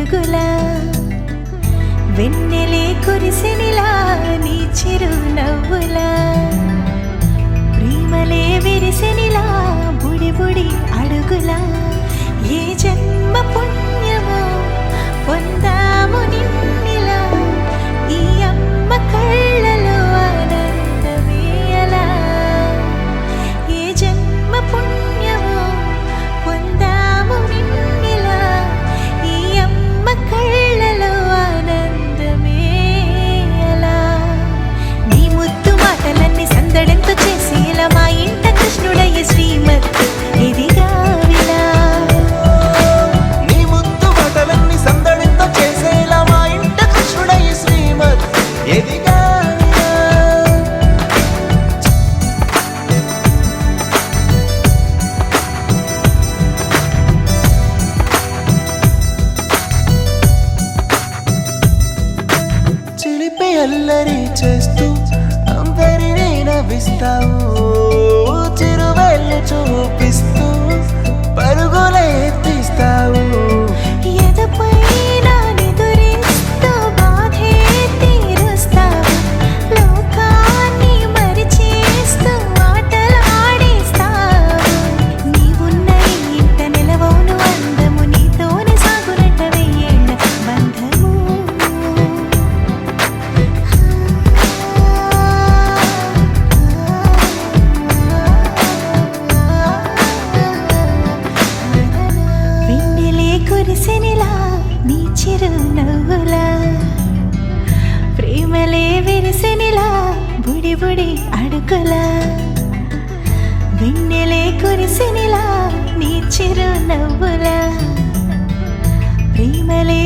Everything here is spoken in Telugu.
అడుగులా వెన్నెలే కురిసెనిలా నీ చిరు నవ్వులా ప్రేమలే విరిసెనిలా బుడి బుడి అడుగులా ఏ జన్మ పుణ్యమో పొందాము నిన్నిలా ఈ అమ్మ కళ్ళలో ఆనందమే అలా ఏ జన్మ పుణ్యమో పొందాము నిన్నిలా ఈ అమ్మ కళ్ళలో ఆనందమే అలా నీ ముద్దు మాటలన్నీ సందడంతో చేసేలా మా ఇంట కృష్ణుడయ్య శ్రీమత్ ఇదిగా విలా నీ ముద్దు మాటలన్నీ సందడితో చేసేలా మా ఇంట కృష్ణుడయ్య శ్రీమత్ ఎదిగా చిలిపి అల్లరి చేస్తూ అందరినీ నవ్విస్తావు చిరువేళ్ళు చూపిస్తూ పరుగులే తీస్తావు ఎదపైన నిదురిస్తూ బాధే తీరుస్తావు లోకాన్ని మరిచేస్తూ ఆటలాడేస్తావు నీవున్న ఇంట నిలవవును అందము నీతోనే సాగునట్ట వెయ్యేళ్ళ బంధము వెన్నెలే కురిసెనిలా నీ చిరు నవ్వులా ప్రేమలే విరిసెనిలా బుడి బుడి అడుగులా వెన్నెలే కురిసెనిలా నీ చిరు నవ్వులా ప్రేమలే